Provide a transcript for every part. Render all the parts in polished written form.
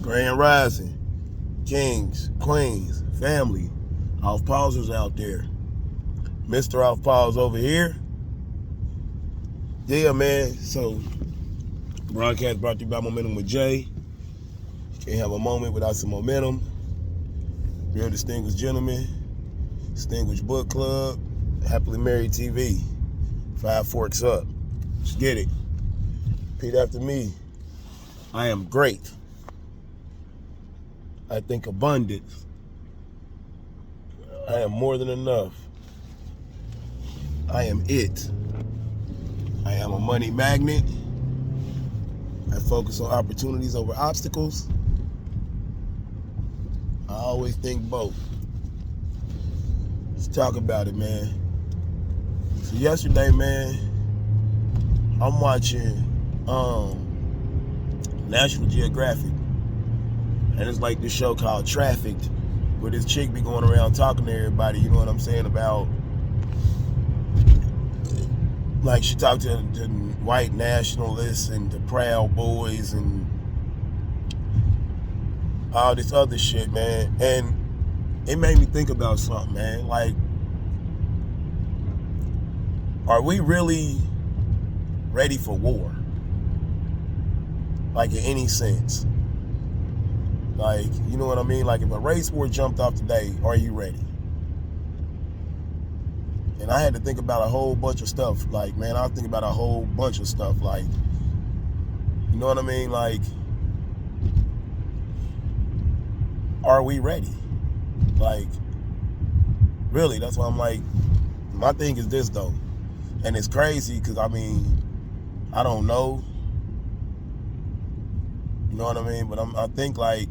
Grand Rising, Kings, Queens, family, off pausers out there. Mr. Off Pause over here. Yeah, man. So, broadcast brought to you by Momentum with Jay. Can't have a moment without some momentum. Real distinguished gentlemen, distinguished book club, happily married TV. 5 forks up. Let's get it. Repeat after me. I am great. I think abundance. I am more than enough. I am it. I am a money magnet. I focus on opportunities over obstacles. I always think both. Let's talk about it, man. So yesterday, man, I'm watching National Geographic. And it's like this show called Trafficked, where this chick be going around talking to everybody, you know what I'm saying, about, like, she talked to white nationalists and the Proud Boys and all this other shit, man. And it made me think about something, man. Like, are we really ready for war? Like, in any sense? Like, you know what I mean? Like, if a race war jumped off today, are you ready? And I had to think about a whole bunch of stuff. Like, man, I was thinking about a whole bunch of stuff. Like, you know what I mean? Like, are we ready? Like, really, that's why I'm like, my thing is this, though. And it's crazy because, I mean, I don't know. You know what I mean? But I think, like,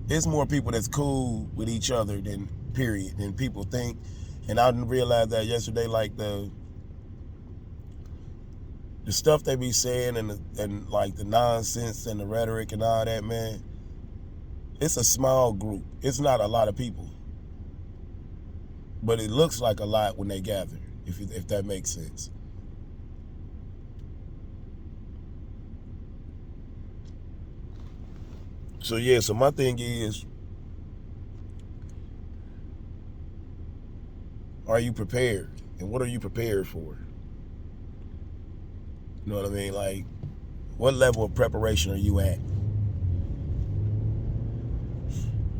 it's more people that's cool with each other than people think. And I didn't realize that yesterday, like, the stuff they be saying and like the nonsense and the rhetoric and all that, man, it's a small group. It's not a lot of people. But it looks like a lot when they gather, if that makes sense. So yeah, so my thing is, are you prepared? And what are you prepared for? You know what I mean? Like, what level of preparation are you at?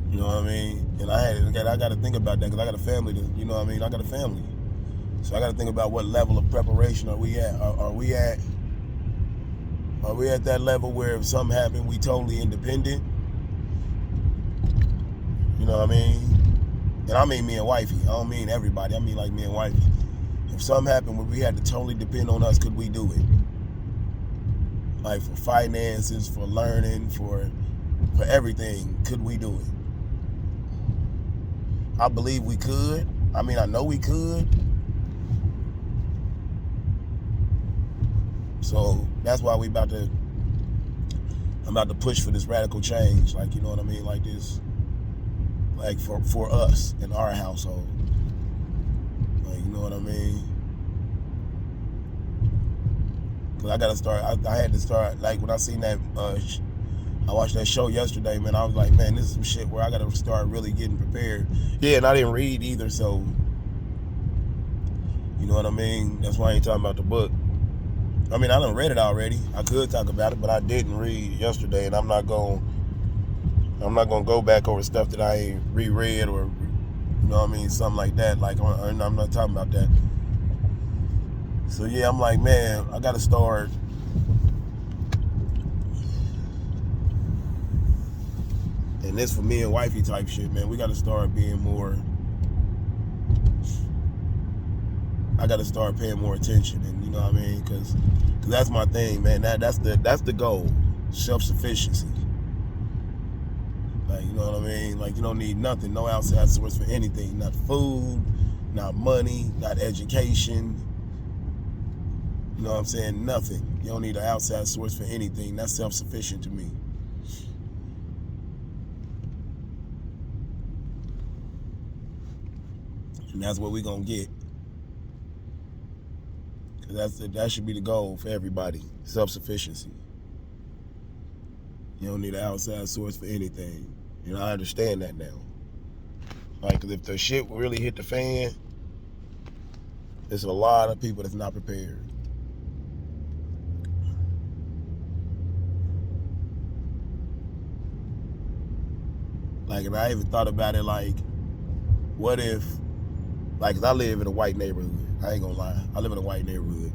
You know what I mean? And I got to think about that because I got a family. You know what I mean? I got a family, so I got to think about what level of preparation are we at? Are we at that level where if something happened, we totally independent? You know what I mean? And I mean me and wifey. I don't mean everybody. I mean like me and wifey. If something happened where we had to totally depend on us, could we do it? Like, for finances, for learning, for everything, could we do it? I believe we could. I mean, I know we could. So that's why I'm about to push for this radical change. Like, you know what I mean? Like this, like for us in our household. Like, you know what I mean? Cause I gotta start. I had to start. Like, when I seen that, I watched that show yesterday, man. I was like, man, this is some shit where I gotta start really getting prepared. Yeah, and I didn't read either, so you know what I mean. That's why I ain't talking about the book. I mean, I done read it already. I could talk about it, but I didn't read yesterday, and I'm not gonna go back over stuff that I ain't reread or, you know what I mean, something like that. Like, I'm not talking about that. So yeah, I'm like, man, I gotta start. And this for me and wifey type shit, man. We gotta start being more. I gotta start paying more attention, and you know what I mean, because that's my thing, man. That's the goal, self-sufficiency. Like, you know what I mean? Like, you don't need nothing, no outside source for anything. Not food, not money, not education. You know what I'm saying? Nothing. You don't need an outside source for anything. That's self-sufficient to me. And that's what we're gonna get. That should be the goal for everybody, self-sufficiency. You don't need an outside source for anything. You know, I understand that now. Like, 'cause if the shit really hit the fan, there's a lot of people that's not prepared. Like, and I even thought about it, like, what if, like, 'cause I live in a white neighborhood. I ain't gonna lie. I live in a white neighborhood.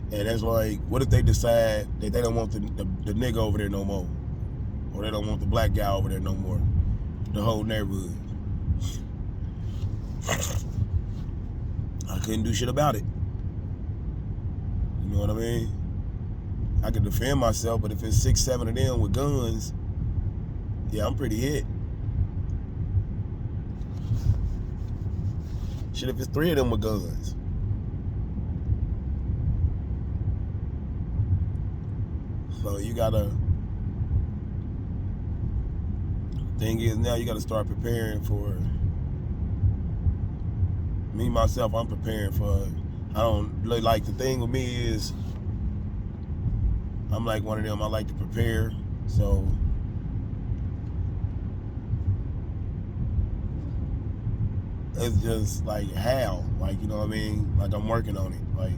And it's like, what if they decide that they don't want the nigga over there no more? Or they don't want the black guy over there no more? The whole neighborhood. I couldn't do shit about it. You know what I mean? I could defend myself, but if it's 6, 7 of them with guns, yeah, I'm pretty hit. Shit, if it's 3 of them with guns. So you gotta, thing is now you gotta start preparing for, me, myself, I'm preparing for, I don't, like the thing with me is, I'm like one of them, I like to prepare, so it's just like how, like, you know what I mean? Like I'm working on it, like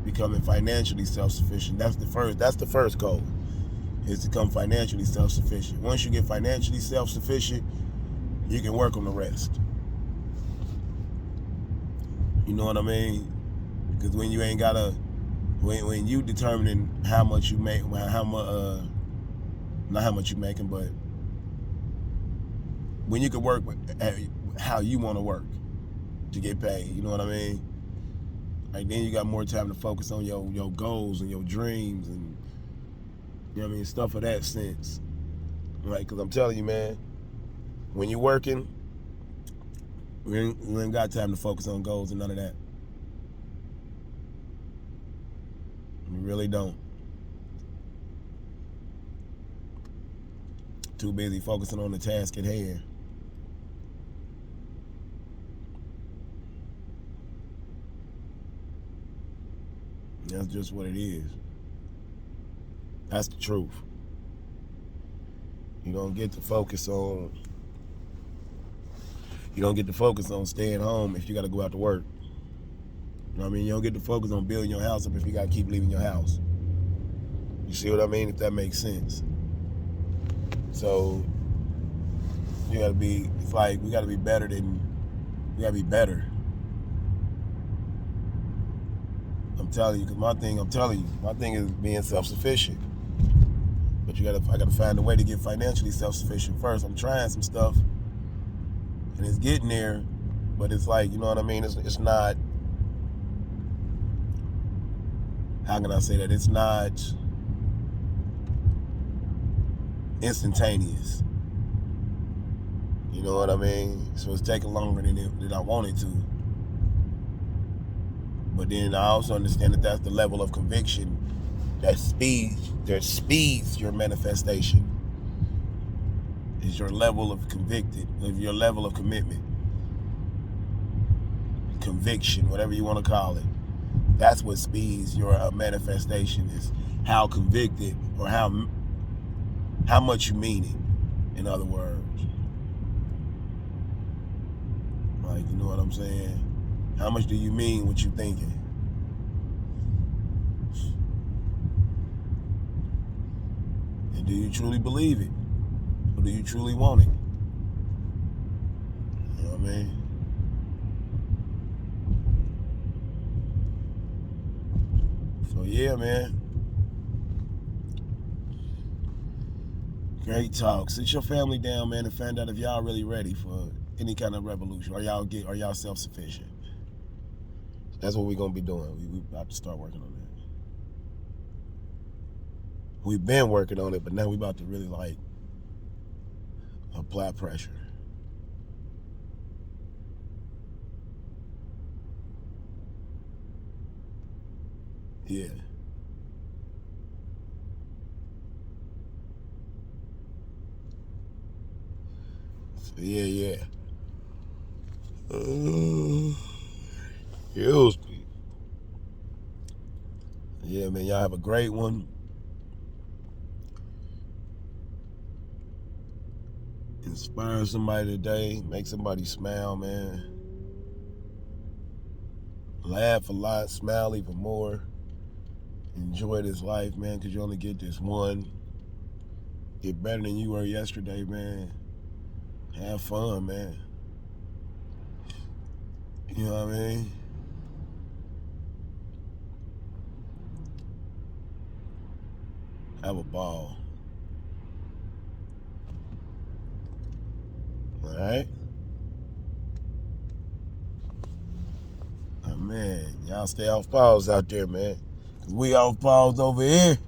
becoming financially self-sufficient. That's the first goal, is to become financially self-sufficient. Once you get financially self-sufficient, you can work on the rest. You know what I mean? Because when you ain't gotta, when you determining how much you make, how much, not how much you making, but when you can work how you want to work to get paid, you know what I mean? Like then you got more time to focus on your goals and your dreams and, you know what I mean, stuff of that sense. Right? Because I'm telling you, man, when you're working, we ain't got time to focus on goals and none of that. We really don't. Too busy focusing on the task at hand. That's just what it is. That's the truth. You don't get to focus on staying home if you got to go out to work. You know what I mean? You don't get to focus on building your house up if you got to keep leaving your house. You see what I mean? If that makes sense. So you got to be, it's like we got to be better. I'm telling you, because my thing is being self-sufficient. But I gotta find a way to get financially self-sufficient first. I'm trying some stuff, and it's getting there, but it's like, you know what I mean? It's not, how can I say that? It's not instantaneous. You know what I mean? So it's taking longer than I wanted to. But then I also understand that that's the level of conviction that speeds your manifestation. Is your level of your level of commitment, conviction, whatever you want to call it. That's what speeds your manifestation, is how convicted, or how much you mean it, in other words. Like, you know what I'm saying? How much do you mean what you thinking? And do you truly believe it? Or do you truly want it? You know what I mean? So yeah, man. Great talk. Sit your family down, man, and find out if y'all really ready for any kind of revolution. Are y'all self-sufficient? That's what we're gonna be doing. We about to start working on that. We've been working on it, but now we about to really like apply pressure. Yeah. So yeah. Yeah, man, y'all have a great one. Inspire somebody today. Make somebody smile, man. Laugh a lot, smile even more. Enjoy this life, man, because you only get this one. Get better than you were yesterday, man. Have fun, man. You know what I mean? Have a ball. All right? Oh, man, y'all stay off pause out there, man. 'Cause we off pause over here.